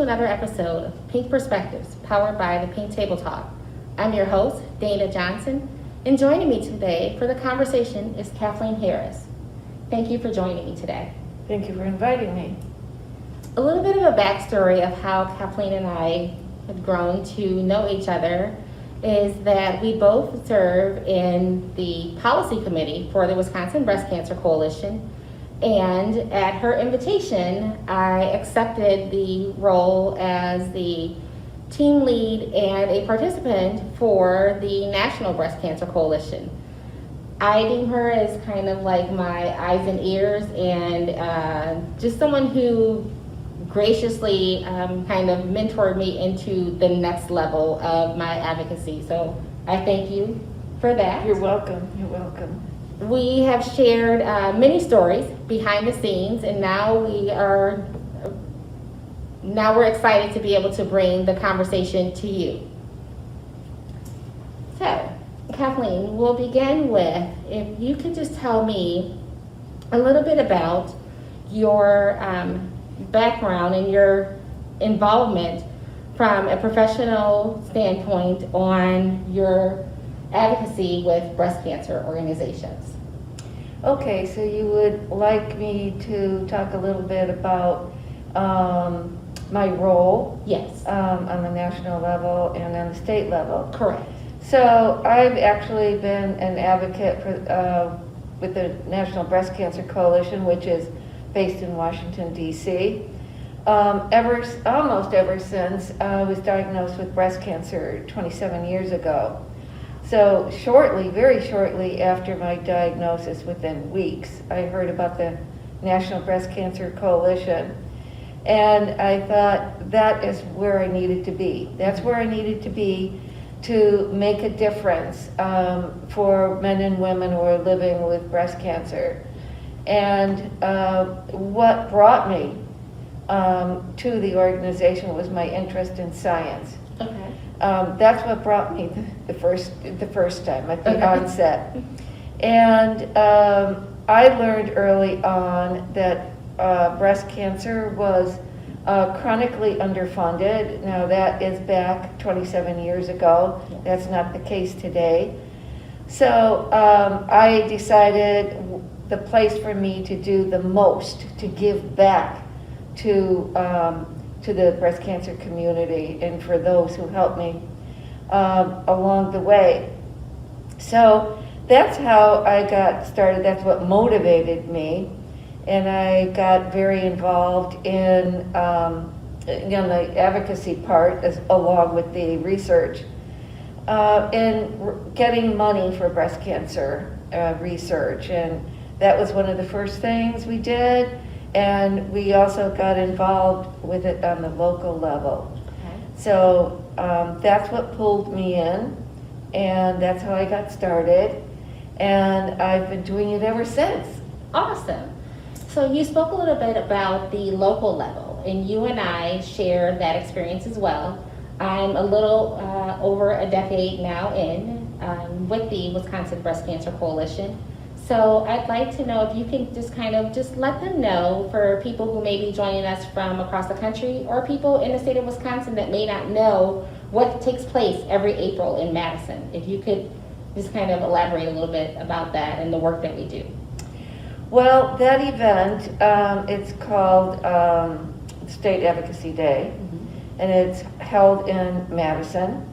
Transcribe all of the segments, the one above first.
another episode of Pink Perspectives, powered by the Pink Table Talk. I'm your host, Dana Johnson, and joining me today for the conversation is Kathleen Harris. Thank you for joining me today. Thank you for inviting me. A little bit of a backstory of how Kathleen and I have grown to know each other is that we both serve in the policy committee for the Wisconsin Breast Cancer Coalition. And at her invitation, I accepted the role as the team lead and a participant for the National Breast Cancer Coalition. I deem her as kind of like my eyes and ears and just someone who graciously kind of mentored me into the next level of my advocacy. So I thank you for that. You're welcome. You're welcome. We have shared many stories behind the scenes, and now we're excited to be able to bring the conversation to you. So, Kathleen, we'll begin with, if you could just tell me a little bit about your background and your involvement from a professional standpoint on your advocacy with breast cancer organizations. Okay, so you would like me to talk a little bit about my role? Yes. On the national level and on the state level. Correct. So I've actually been an advocate for with the National Breast Cancer Coalition, which is based in Washington, D.C. Almost ever since I was diagnosed with breast cancer 27 years ago. So very shortly after my diagnosis, within weeks, I heard about the National Breast Cancer Coalition. And I thought that is where I needed to be. That's where I needed to be to make a difference for men and women who are living with breast cancer. And what brought me to the organization was my interest in science. Okay. That's what brought me the first time at the onset. And I learned early on that breast cancer was chronically underfunded. Now that is back 27 years ago. That's not the case today. So I decided the place for me to do the most, to give back to the breast cancer community and for those who helped me along the way. So that's how I got started. That's what motivated me. And I got very involved in the advocacy part along with the research in getting money for breast cancer research. And that was one of the first things we did. And we also got involved with it on the local level. Okay. So that's what pulled me in, and that's how I got started. And I've been doing it ever since. Awesome. So you spoke a little bit about the local level, and you and I share that experience as well. I'm a little over a decade now in with the Wisconsin Breast Cancer Coalition. So I'd like to know if you can just let them know, for people who may be joining us from across the country or people in the state of Wisconsin that may not know what takes place every April in Madison. If you could just kind of elaborate a little bit about that and the work that we do. Well, that event, it's called State Advocacy Day, and it's held in Madison.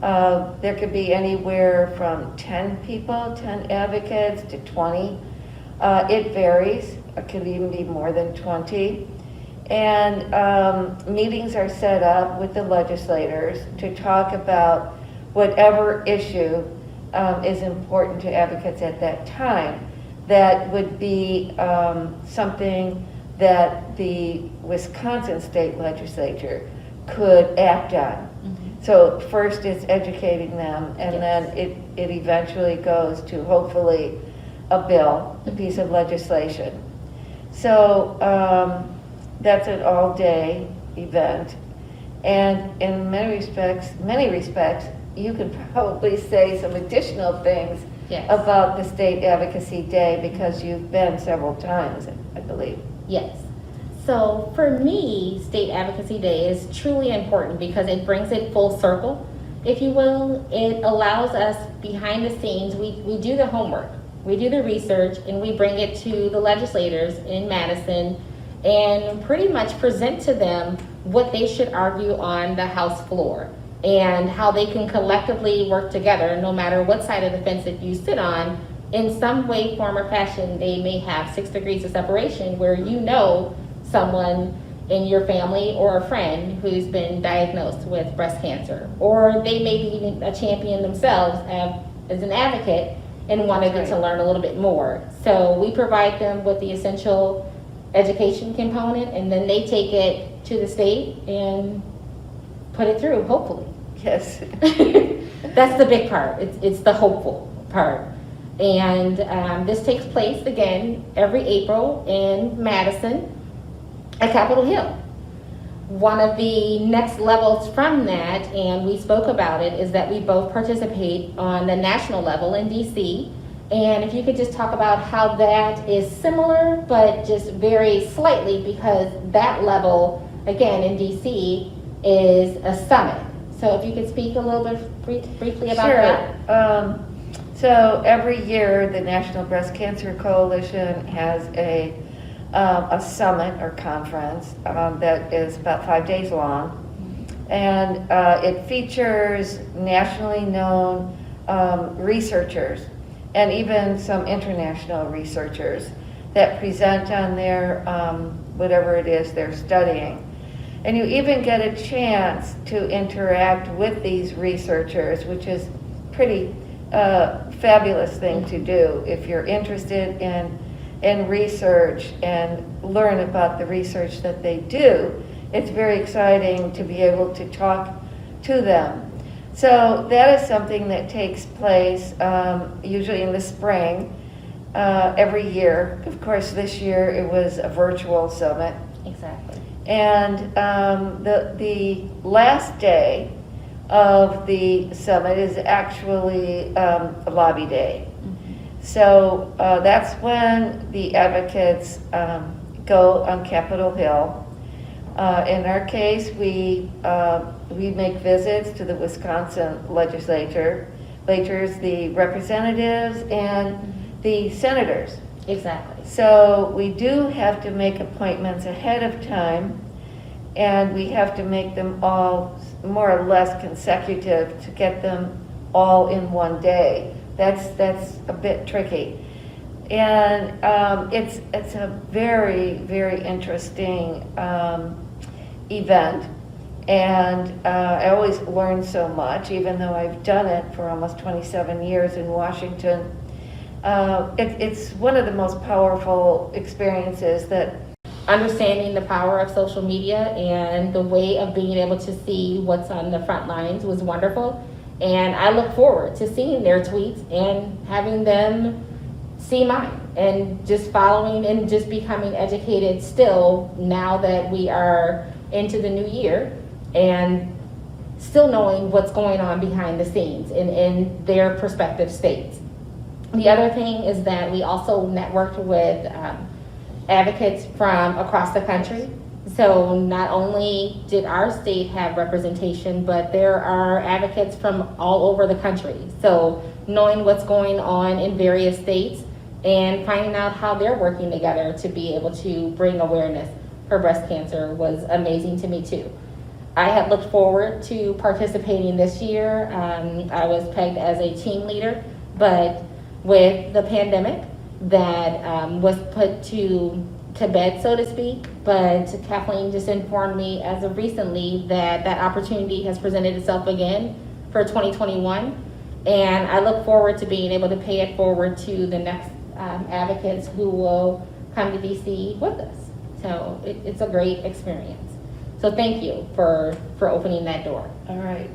There could be anywhere from 10 people, 10 advocates, to 20. It varies. It could even be more than 20. And meetings are set up with the legislators to talk about whatever issue is important to advocates at that time. That would be something that the Wisconsin state legislature could act on. So first it's educating them, and then it eventually goes to hopefully a bill, a piece of legislation. So that's an all-day event. And in many respects, you can probably say some additional things about the State Advocacy Day because you've been several times, I believe. Yes. So for me, State Advocacy Day is truly important because it brings it full circle, if you will. It allows us behind the scenes, we do the homework, we do the research, and we bring it to the legislators in Madison and pretty much present to them what they should argue on the House floor and how they can collectively work together, no matter what side of the fence that you sit on. In some way, form, or fashion, they may have 6 degrees of separation where you know someone in your family or a friend who's been diagnosed with breast cancer, or they may be even a champion themselves as an advocate and wanted to learn a little bit more. So we provide them with the essential education component, and then they take it to the state and put it through, hopefully. Yes. That's the big part. It's the hopeful part. And this takes place again every April in Madison at Capitol Hill. One of the next levels from that, and we spoke about it, is that we both participate on the national level in DC. And if you could just talk about how that is similar, but just very slightly, because that level, again, in DC, is a summit. So if you could speak a little bit briefly about that. So every year, the National Breast Cancer Coalition has a summit or conference that is about 5 days long. And it features nationally known researchers and even some international researchers that present on their, whatever it is they're studying. And you even get a chance to interact with these researchers, which is pretty fabulous thing to do if you're interested in research and learn about the research that they do. It's very exciting to be able to talk to them. So that is something that takes place usually in the spring every year. Of course, this year it was a virtual summit. Exactly. And the last day of the summit is actually a lobby day. So that's when the advocates go on Capitol Hill. In our case, we make visits to the Wisconsin legislators, the representatives, and the senators. Exactly. So we do have to make appointments ahead of time, and we have to make them all more or less consecutive to get them all in one day. That's a bit tricky. And it's a very, very interesting event. And I always learn so much, even though I've done it for almost 27 years in Washington. It's one of the most powerful experiences that Understanding the power of social media and the way of being able to see what's on the front lines was wonderful. And I look forward to seeing their tweets and having them see mine and just following and just becoming educated still now that we are into the new year and still knowing what's going on behind the scenes in their prospective states. The other thing is that we also networked with advocates from across the country. So not only did our state have representation, but there are advocates from all over the country. So knowing what's going on in various states and finding out how they're working together to be able to bring awareness for breast cancer was amazing to me too. I had looked forward to participating this year. I was pegged as a team leader, but with the pandemic that was put to bed, so to speak, but Kathleen just informed me as of recently that that opportunity has presented itself again for 2021, and I look forward to being able to pay it forward to the next advocates who will come to DC with us. So it's a great experience. So thank you for opening that door. all right.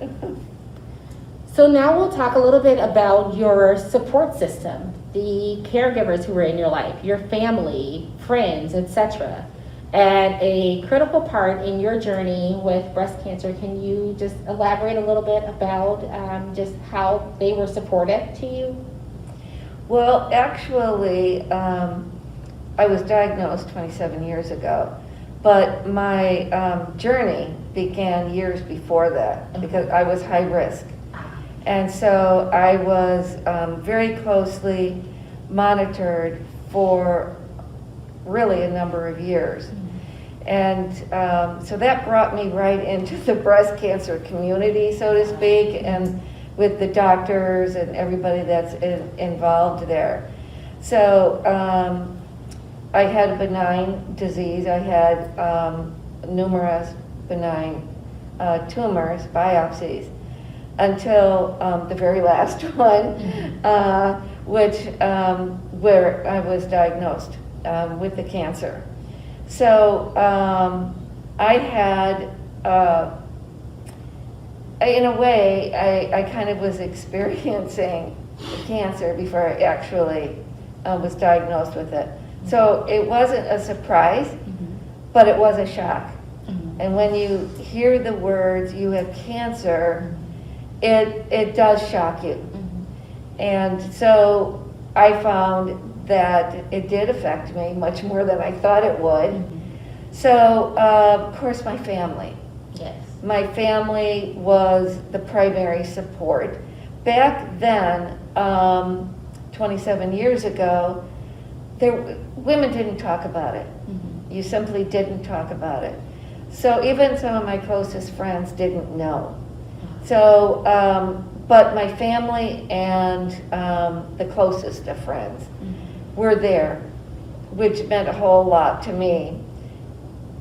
So now we'll talk a little bit about your support system, the caregivers who are in your life, your family, friends, etc. And a critical part in your journey with breast cancer, can you just elaborate a little bit about just how they were supportive to you? Well, actually, I was diagnosed 27 years ago, But my journey began years before that because I was high risk. And so I was very closely monitored for really a number of years. And so that brought me right into the breast cancer community, so to speak, and with the doctors and everybody that's involved there. So I had a benign disease. I had numerous benign tumors, biopsies, until the very last one, where I was diagnosed with the cancer. So I had, in a way, I kind of was experiencing the cancer before I actually was diagnosed with it. So it wasn't a surprise, but it was a shock. And when you hear the words, you have cancer, it does shock you. And so I found that it did affect me much more than I thought it would. So, of course, my family. Yes. My family was the primary support. Back then, 27 years ago, women didn't talk about it. You simply didn't talk about it. So even some of my closest friends didn't know. So, but my family and the closest of friends were there, which meant a whole lot to me.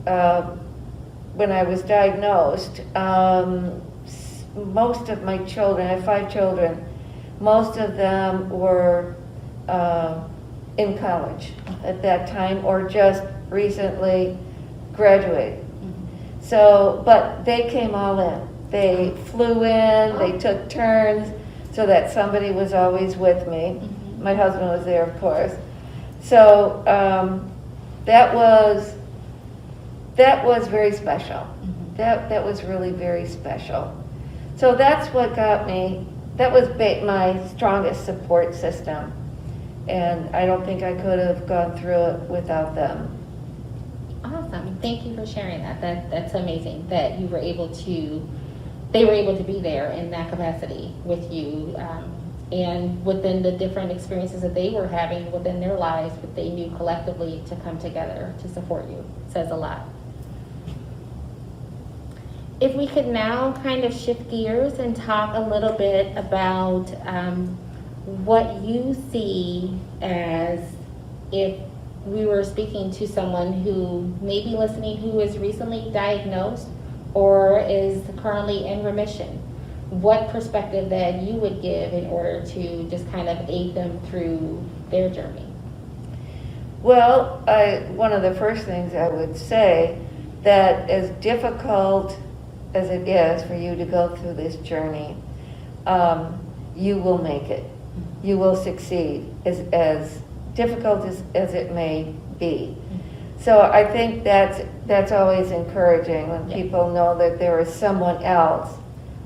When I was diagnosed, most of my children, I have 5 children, most of them were in college at that time or just recently graduated. So, but they came all in. They flew in, they took turns so that somebody was always with me. My husband was there, of course. So that was very special. That was really very special. So that's what got me, that was my strongest support system. And I don't think I could have gone through it without them. Awesome. Thank you for sharing that. That's amazing that you were able to, they were able to be there in that capacity with you, and within the different experiences that they were having within their lives, but they knew collectively to come together to support you. It says a lot. If we could now kind of shift gears and talk a little bit about what you see as if we were speaking to someone who may be listening who is recently diagnosed or is currently in remission. What perspective that you would give in order to just kind of aid them through their journey? Well, one of the first things I would say that as difficult as it is for you to go through this journey, you will make it. You will succeed, as difficult as it may be. So I think that's always encouraging when people know that there is someone else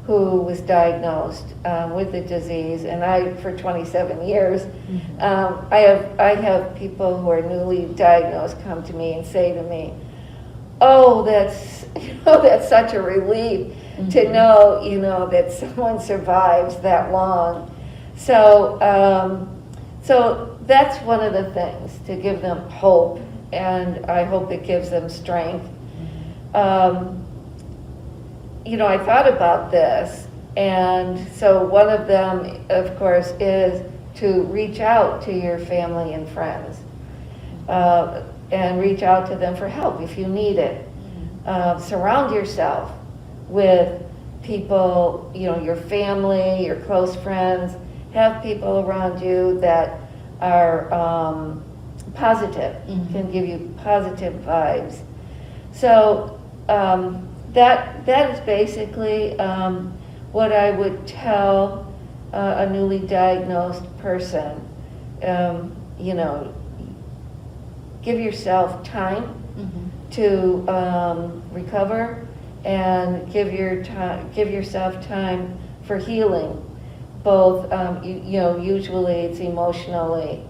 who was diagnosed with the disease. And I, for 27 years, I have people who are newly diagnosed come to me and say to me, "Oh, that's such a relief to know, that someone survives that long." So, so that's one of the things, to give them hope, and I hope it gives them strength. I thought about this, and so one of them, of course, is to reach out to your family and friends, and reach out to them for help if you need it. Surround yourself with people, your family, your close friends. Have people around you that are positive, can give you positive vibes. So that is basically what I would tell a newly diagnosed person. Give yourself time to recover, and give yourself time for healing. Both, usually it's emotionally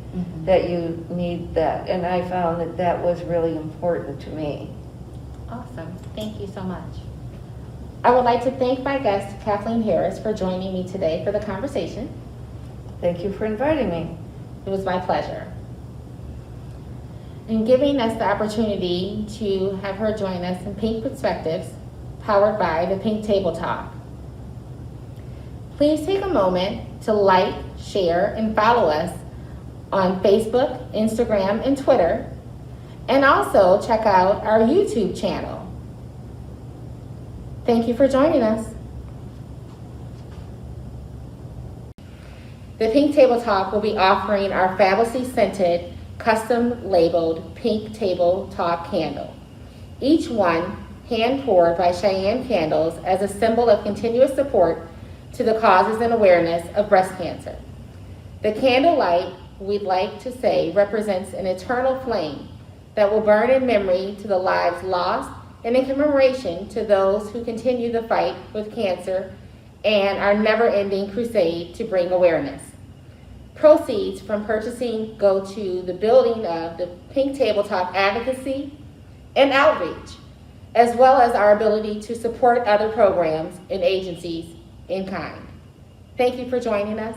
that you need that, and I found that was really important to me. Awesome. Thank you so much. I would like to thank my guest, Kathleen Harris, for joining me today for the conversation. Thank you for inviting me. It was my pleasure. And giving us the opportunity to have her join us in Pink Perspectives, powered by the Pink Table Talk. Please take a moment to like, share, and follow us on Facebook, Instagram, and Twitter, and also check out our YouTube channel. Thank you for joining us. The Pink Table Talk will be offering our fabulously scented, custom labeled Pink Table Talk candle. Each one hand poured by Cheyenne Candles as a symbol of continuous support to the causes and awareness of breast cancer. The candle light, we'd like to say, represents an eternal flame that will burn in memory to the lives lost and in commemoration to those who continue the fight with cancer and our never-ending crusade to bring awareness. Proceeds from purchasing go to the building of the Pink Table Talk Advocacy and Outreach, as well as our ability to support other programs and agencies in kind. Thank you for joining us.